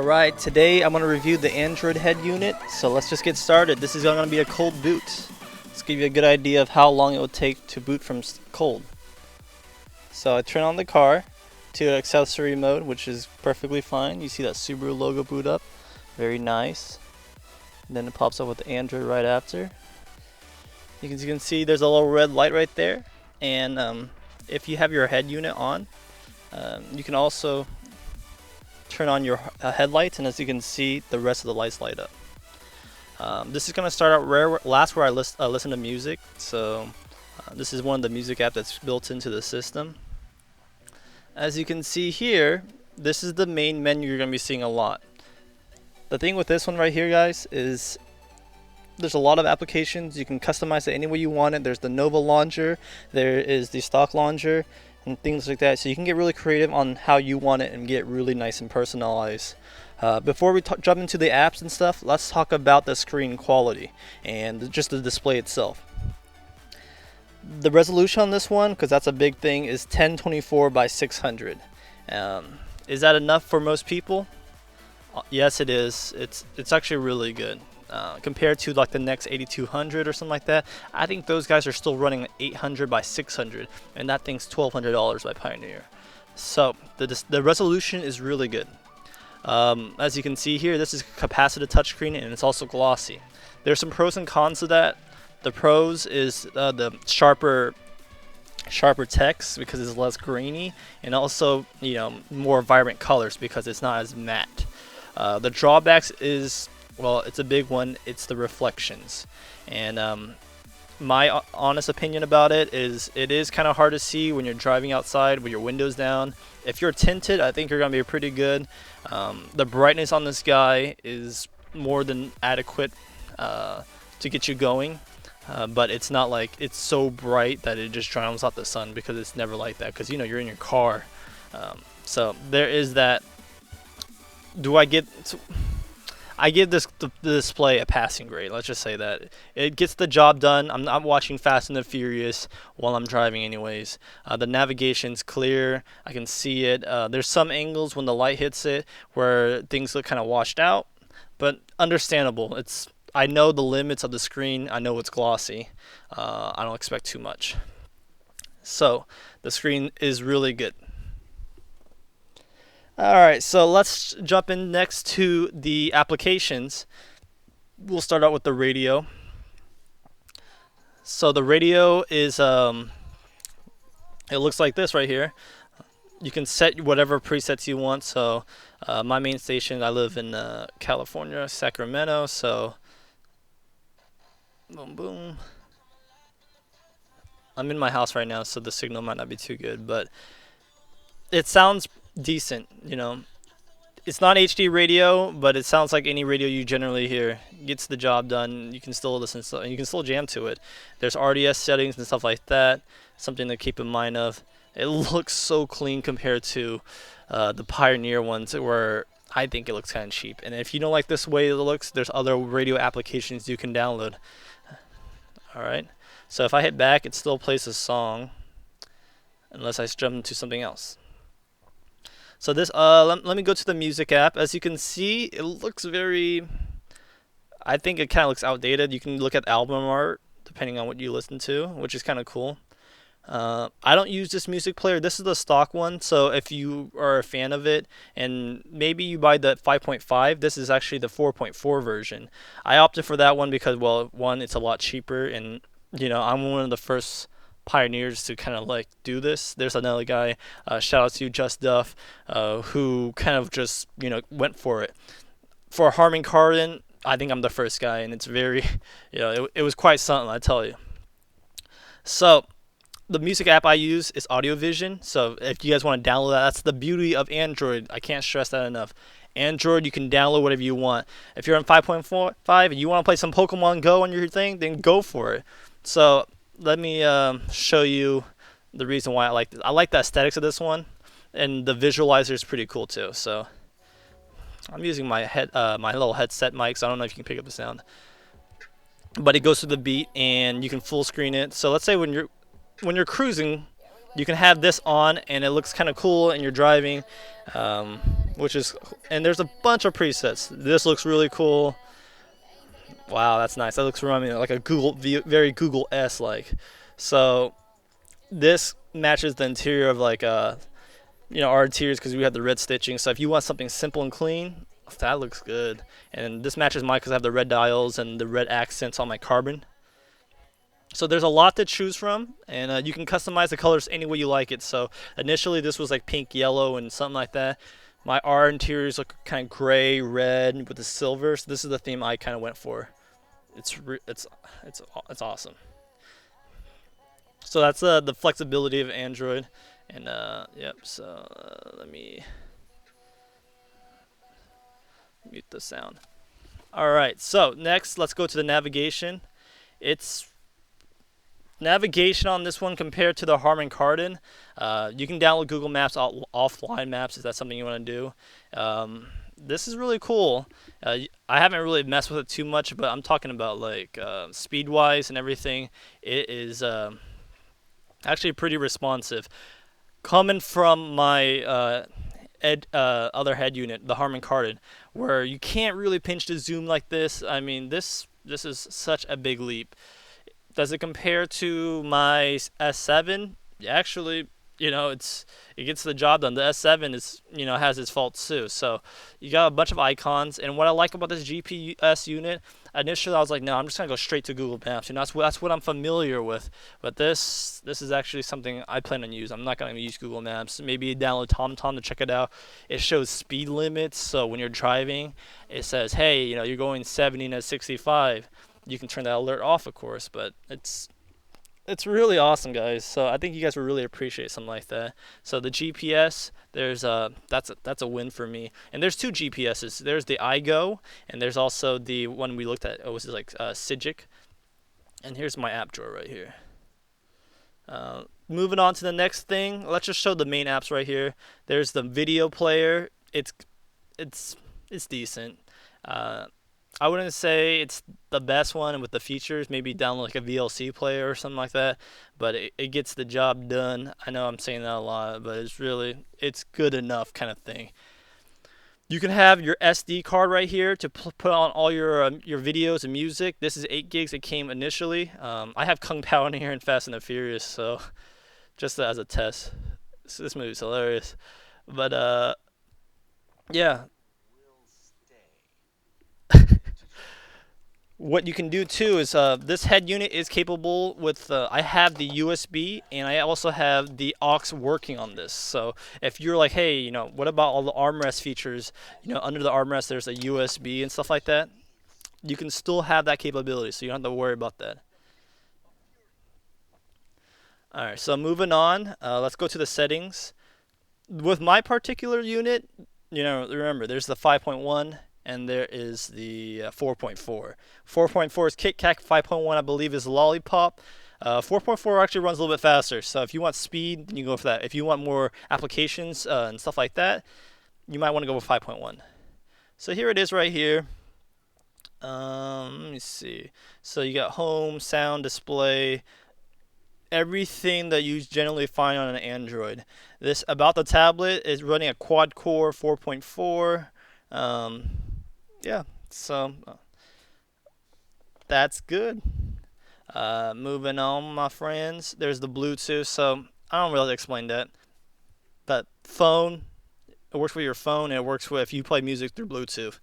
Alright, today I'm going to review the Android head unit, so let's just get started. This is going to be a cold boot. Let's give you a good idea of how long it will take to boot from cold. So I turn on the car to accessory mode, which is perfectly fine. You see that Subaru logo boot up, very nice. And then it pops up with the Android right after. You can see there's a little red light right there, and if you have your head unit on, you can also turn on your headlights, and as you can see, the rest of the lights light up. This is going to start out where I listen to music, so this is one of the music apps that's built into the system. As you can see here, this is the main menu you're going to be seeing a lot. The thing with this one right here, guys, is there's a lot of applications. You can customize it any way you want it. There's the Nova launcher, there is the stock launcher, and things like that. So you can get really creative on how you want it and get really nice and personalized. Before we jump into the apps and stuff, let's talk about the screen quality and just the display itself. The resolution on this one, because that's a big thing, is 1024 by 600. Is that enough for most people? Yes, it is. It's actually really good. Compared to like the next 8200 or something like that, I think those guys are still running 800 by 600, and that thing's $1,200 by Pioneer. So the resolution is really good. As you can see here, this is capacitive touchscreen, and it's also glossy. There's some pros and cons to that. The pros is the sharper text because it's less grainy, and also more vibrant colors because it's not as matte. The drawbacks is, well, it's a big one. It's the reflections, and my honest opinion about it is kind of hard to see when you're driving outside with your windows down. If you're tinted, I think you're gonna be pretty good. The brightness on this guy is more than adequate to get you going, but it's not like it's so bright that it just drowns out the sun, because it's never like that, because you're in your car. So there is that. I give the display a passing grade. Let's just say that it gets the job done. I'm not watching Fast and the Furious while I'm driving anyways. The navigation's clear. I can see it. There's some angles when the light hits it where things look kind of washed out, but understandable. I know the limits of the screen. I know it's glossy. I don't expect too much. So the screen is really good. Alright, so let's jump in next to the applications. We'll start out with the radio. So the radio is, it looks like this right here. You can set whatever presets you want. So my main station, I live in California, Sacramento, so boom, boom. I'm in my house right now, so the signal might not be too good, but it sounds decent. It's not HD radio, but it sounds like any radio you generally hear. Gets the job done. You can still listen, and you can still jam to it. There's RDS settings and stuff like that, something to keep in mind of. It looks so clean compared to the Pioneer ones, where I think it looks kind of cheap. And if you don't like this way it looks, there's other radio applications you can download. Alright, so if I hit back, it still plays a song unless I jump into something else. So this, let me go to the music app. As you can see, it looks I think it kind of looks outdated. You can look at album art depending on what you listen to, which is kind of cool. I don't use this music player. This is the stock one, so if you are a fan of it and maybe you buy the 5.5, this is actually the 4.4 version. I opted for that one because, well, one, it's a lot cheaper, and I'm one of the first pioneers to kind of like do this. There's another guy, shout out to Just Duff, who kind of just went for it. For Harman Kardon, I think I'm the first guy, and it's very it was quite something, I tell you. So the music app I use is AudioVision. So if you guys want to download that, that's the beauty of Android. I can't stress that enough. Android, you can download whatever you want. If you're on 5.5 and you want to play some Pokemon Go on your thing, then go for it. So let me show you the reason why I like this. I like the aesthetics of this one, and the visualizer is pretty cool too. So I'm using my little headset mic, so I don't know if you can pick up the sound, but it goes through the beat, and you can full screen it. So let's say when you're cruising, you can have this on, and it looks kind of cool, and you're driving. which is, and there's a bunch of presets. This looks really cool. Wow, that's nice. That looks reminding me like a very Google S like. So this matches the interior of like our interiors because we have the red stitching. So if you want something simple and clean, that looks good. And this matches mine because I have the red dials and the red accents on my carbon. So there's a lot to choose from, and you can customize the colors any way you like it. So initially this was like pink, yellow, and something like that. My R interiors look kind of gray, red with the silver. So this is the theme I kind of went for. It's awesome. So that's the flexibility of Android, and yep. So let me mute the sound. All right. So next, let's go to the navigation. It's navigation on this one compared to the Harman Kardon. You can download Google Maps offline maps if that's something you want to do. This is really cool. I haven't really messed with it too much, but I'm talking about like speed-wise and everything. It is actually pretty responsive. Coming from my other head unit, the Harman Kardon, where you can't really pinch to zoom like this. I mean, this is such a big leap. Does it compare to my S7? Actually, it gets the job done. The S7 is has its faults too. So you got a bunch of icons, and what I like about this GPS unit, initially I was like, no, I'm just gonna go straight to Google Maps, and that's what I'm familiar with. But this is actually something I plan on use. I'm not gonna use Google Maps. Maybe download TomTom to check it out. It shows speed limits, so when you're driving, it says, hey, you're going 70 to 65. You can turn that alert off, of course, but it's really awesome, guys. So I think you guys would really appreciate something like that. So the GPS, that's a win for me. And there's two GPSs. There's the iGo, and there's also the one we looked at. It was like Sigic. And here's my app drawer right here. Moving on to the next thing, let's just show the main apps right here. There's the video player. It's decent. I wouldn't say it's the best one with the features. Maybe download like a VLC player or something like that. But it gets the job done. I know I'm saying that a lot, but it's good enough kind of thing. You can have your SD card right here to put on all your videos and music. This is 8 gigs. It came initially. I have Kung Pao in here and Fast and the Furious, so just as a test. So this movie's hilarious. But yeah. What you can do too is this head unit is capable with I have the USB and I also have the aux working on this. So if you're like, hey, what about all the armrest features? Under the armrest there's a USB and stuff like that. You can still have that capability, so you don't have to worry about that. All right, so moving on, let's go to the settings. With my particular unit, remember there's the 5.1. And there is the 4.4. 4.4 is Kit Kat. 5.1, I believe, is Lollipop. 4.4 actually runs a little bit faster. So if you want speed, then you go for that. If you want more applications and stuff like that, you might want to go with 5.1. So here it is right here. Let me see. So you got home, sound, display, everything that you generally find on an Android. This about the tablet is running a quad-core 4.4. Yeah, so that's good. Moving on, my friends. There's the Bluetooth. So I don't really explain that. But phone, it works with your phone, and it works with if you play music through Bluetooth.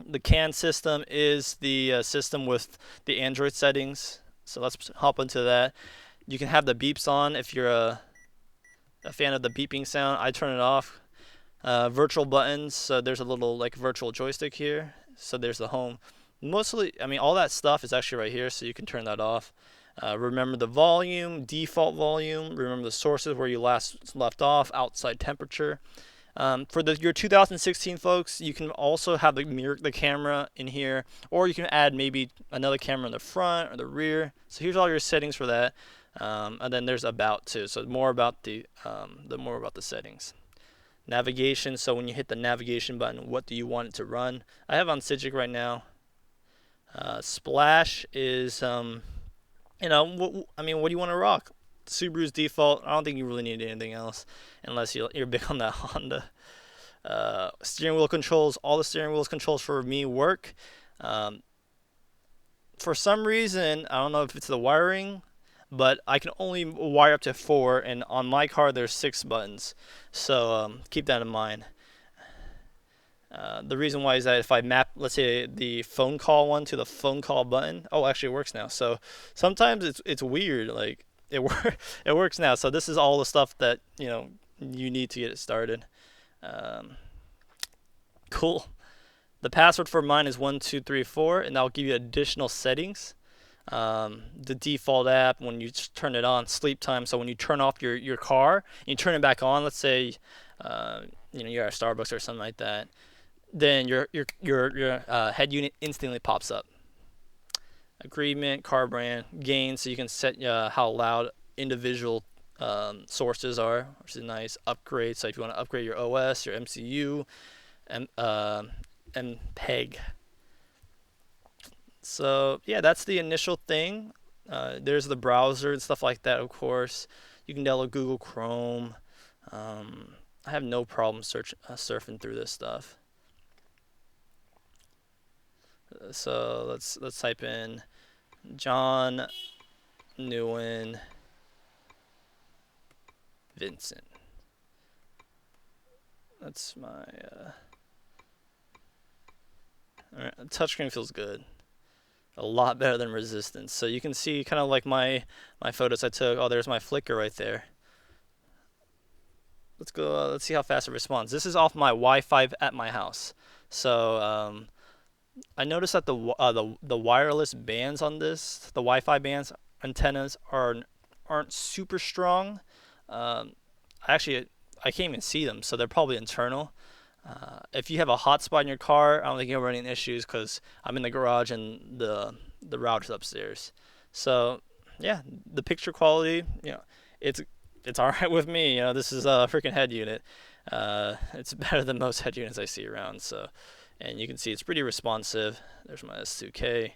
The CAN system is the system with the Android settings. So let's hop into that. You can have the beeps on if you're a fan of the beeping sound. I turn it off. Virtual buttons, so there's a little like virtual joystick here. So there's the home. Mostly, all that stuff is actually right here, so you can turn that off. Remember the volume, default volume. Remember the sources where you last left off, outside temperature. For your 2016 folks, you can also have the camera in here, or you can add maybe another camera in the front or the rear. So here's all your settings for that. And then there's about too. So more about the settings. Navigation, so when you hit the navigation button, what do you want it to run? I have on Sigic right now. Splash is, what do you want to rock? Subaru's default. I don't think you really need anything else, unless you're big on that Honda. Steering wheel controls, all the steering wheel controls for me work. Um, for some reason, I don't know if it's the wiring, but I can only wire up to 4, and on my car there's 6 buttons. So keep that in mind. The reason why is that if I map, let's say, the phone call one to the phone call button, oh, actually it works now. So sometimes it's weird, like it works now. So this is all the stuff that you need to get it started. Um, cool. The password for mine is 1234, and I'll give you additional settings. The default app, when you turn it on, sleep time. So when you turn off your car and you turn it back on, let's say you're at Starbucks or something like that, then your head unit instantly pops up. Agreement, car brand, gain, so you can set how loud individual sources are, which is nice. Upgrade, so if you want to upgrade your OS, your MCU, and MPEG. So yeah, that's the initial thing. There's the browser and stuff like that, of course. You can download Google Chrome. I have no problem surfing through this stuff. So let's type in John Nguyen Vincent. That's my alright, touchscreen feels good. A lot better than Resistance. So you can see kind of like my photos I took. Oh, there's my flicker right there. Let's go. Let's see how fast it responds. This is off my Wi-Fi at my house. So I noticed that the wireless bands on this, the Wi-Fi bands antennas aren't super strong. I can't even see them, so they're probably internal. If you have a hotspot in your car, I don't think you'll run any issues because I'm in the garage and the router's upstairs. So yeah, the picture quality, it's all right with me. This is a freaking head unit. It's better than most head units I see around. So, and you can see it's pretty responsive. There's my S2K.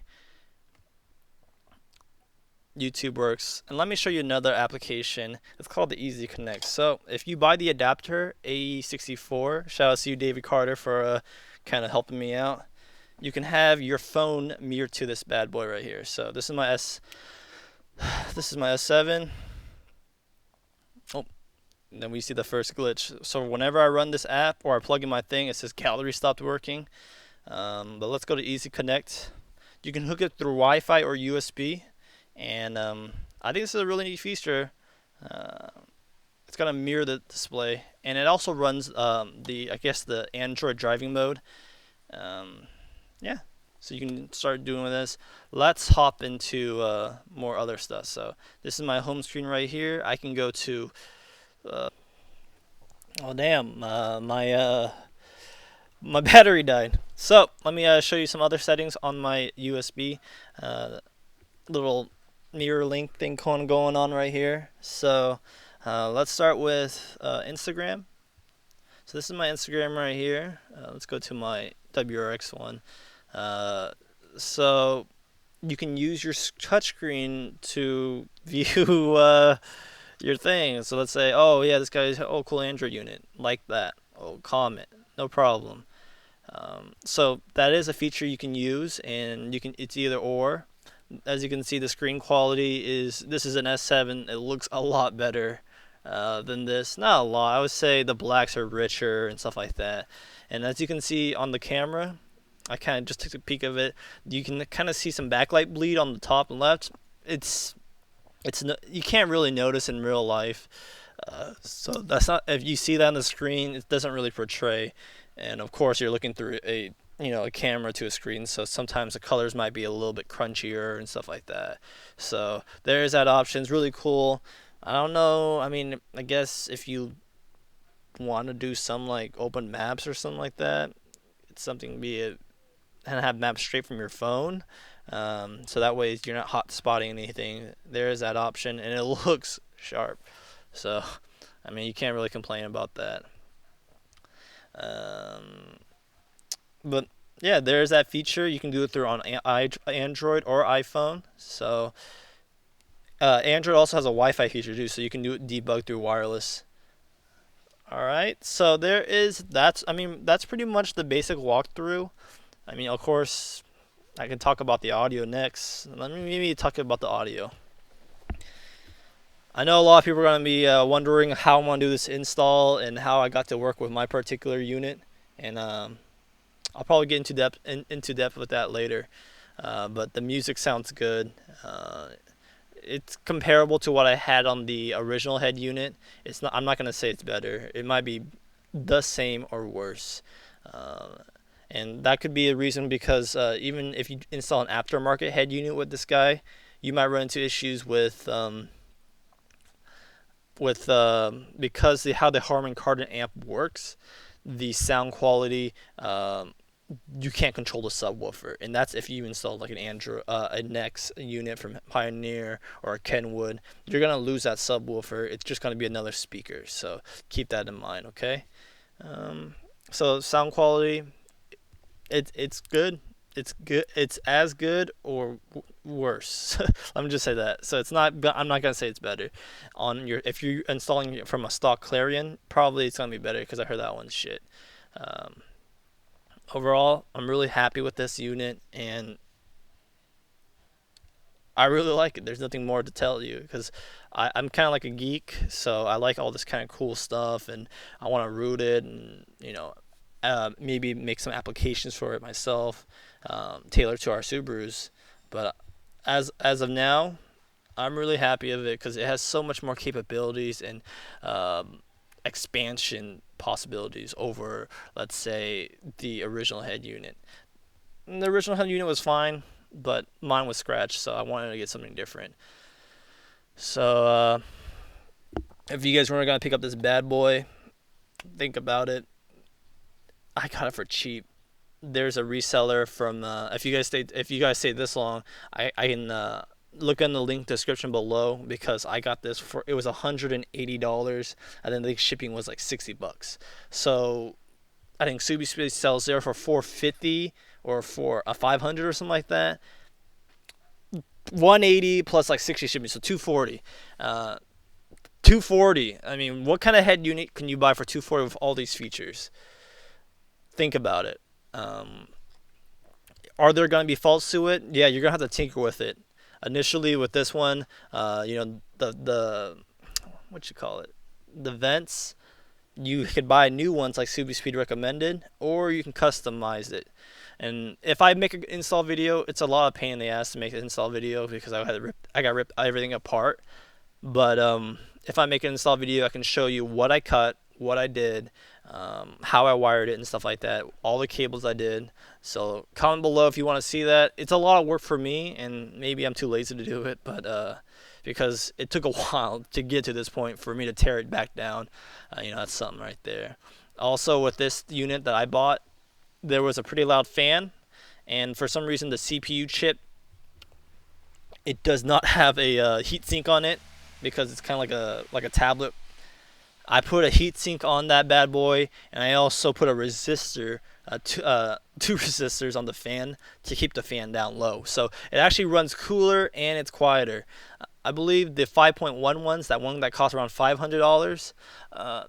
YouTube works. And let me show you another application. It's called the Easy Connect. So if you buy the adapter AE64, shout out to you, David Carter, for kind of helping me out. You can have your phone mirrored to this bad boy right here. So this is my S7. Oh, and then we see the first glitch. So whenever I run this app or I plug in my thing, it says gallery stopped working. But let's go to Easy Connect. You can hook it through Wi-Fi or USB. And I think this is a really neat feature. It's gonna mirror the display, and it also runs the Android driving mode. Yeah, so you can start doing this. Let's hop into more other stuff. So this is my home screen right here. I can go to oh damn, my battery died. So let me show you some other settings on my USB. Little mirror link thing going on right here. So let's start with Instagram. So this is my Instagram right here. Let's go to my WRX one. So you can use your touchscreen to view your thing. So let's say, oh yeah, this guy's cool Android unit, like that. Oh, comment, no problem. So that is a feature you can use, and it's either or. As you can see, the screen quality this is an S7. It looks a lot better than this. Not a lot. I would say the blacks are richer and stuff like that. And as you can see on the camera, I kind of just took a peek of it. You can kind of see some backlight bleed on the top and left. You can't really notice in real life. So that's not, if you see that on the screen, it doesn't really portray. And of course, you're looking through a camera to a screen, so sometimes the colors might be a little bit crunchier and stuff like that. So there's that option. It's really cool. I don't know, I mean, I guess if you want to do some like open maps or something like that, it's something and have maps straight from your phone, so that way you're not hot spotting anything. There's that option, and it looks sharp. So I mean, you can't really complain about that. But yeah, there's that feature. You can do it through on Android or iPhone. So Android also has a Wi-Fi feature too, so you can do it debug through wireless. All right, so that's pretty much the basic walkthrough. I mean, of course, I can talk about the audio next. Let me maybe talk about the audio. I know a lot of people are going to be wondering how I'm going to do this install and how I got to work with my particular unit, and I'll probably get into depth with that later. But the music sounds good. It's comparable to what I had on the original head unit. It's not. I'm not going to say it's better. It might be the same or worse. And that could be a reason because even if you install an aftermarket head unit with this guy, you might run into issues with because how the Harman Kardon amp works, the sound quality, you can't control the subwoofer, and that's if you install like a Nex unit from Pioneer or a Kenwood. You're gonna lose that subwoofer. It's just gonna be another speaker, so keep that in mind. Okay. So sound quality, it's good. It's good. It's as good or worse. Let me just say that. So it's not. I'm not gonna say it's better. If you're installing it from a stock Clarion, probably it's gonna be better because I heard that one's shit. Overall, I'm really happy with this unit, and I really like it. There's nothing more to tell you because I'm kind of like a geek, so I like all this kind of cool stuff, and I want to root it, and maybe make some applications for it myself, tailored to our Subarus. But as of now, I'm really happy of it because it has so much more capabilities and expansion possibilities over, let's say, the original head unit. And the original head unit was fine, but mine was scratched, so I wanted to get something different. So if you guys were gonna pick up this bad boy, think about it. I got it for cheap. There's a reseller from if you guys stay this long, I can look in the link description below because I got this for, it was $180, and then the shipping was like $60. So I think Subi sells there for $450 or for a $500 or something like that. $180 plus like 60 shipping, so $240. $240. I mean, what kind of head unit can you buy for $240 with all these features? Think about it. Are there going to be faults to it? Yeah, you're going to have to tinker with it. Initially with this one, the what you call it, the vents, you could buy new ones like Subi recommended, or you can customize it. And if I make an install video, it's a lot of pain in the ass to make an install video because I got ripped everything apart. But if I make an install video, I can show you what I cut, what I did, how I wired it and stuff like that, all the cables I did. So comment below if you want to see that. It's a lot of work for me, and maybe I'm too lazy to do it, but because it took a while to get to this point for me to tear it back down. That's something right there. Also, with this unit that I bought, there was a pretty loud fan, and for some reason the CPU chip, it does not have a heatsink on it because it's kind of like a tablet. I put a heatsink on that bad boy, and I also put a resistor, two resistors on the fan to keep the fan down low. So it actually runs cooler and it's quieter. I believe the 5.1 ones, that one that costs around $500,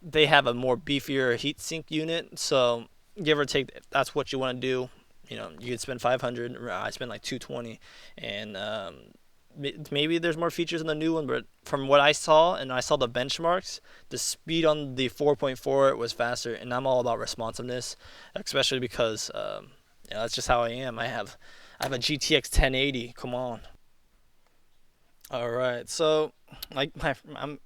they have a more beefier heatsink unit. So give or take, if that's what you want to do. You could spend $500. I spent like $220, and maybe there's more features in the new one, but from what I saw, and I saw the benchmarks, the speed on the 4.4 was faster, and I'm all about responsiveness, especially because that's just how I am. I have a GTX 1080. Come on. All right, so I'm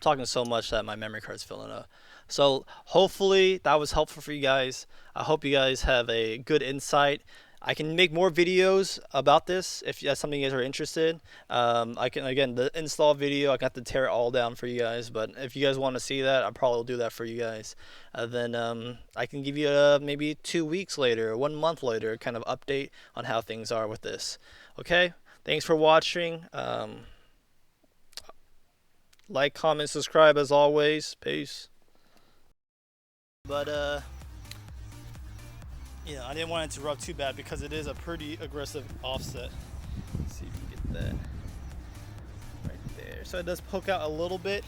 talking so much that my memory card's filling up. So hopefully that was helpful for you guys. I hope you guys have a good insight. I can make more videos about this if that's something you guys are interested. I can, again, the install video, I got to tear it all down for you guys, but if you guys want to see that, I probably will do that for you guys. Then I can give you maybe 2 weeks later, 1 month later, kind of update on how things are with this. Okay, thanks for watching. Like, comment, subscribe as always. Peace. But I didn't want it to rub too bad because it is a pretty aggressive offset. Let's see if you get that right there. So it does poke out a little bit.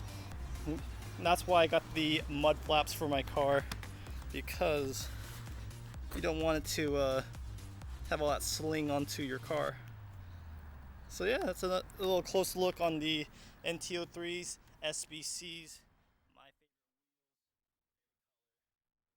And that's why I got the mud flaps for my car, because you don't want it to have all that sling onto your car. So yeah, that's a little close look on the NT03s, SBCs,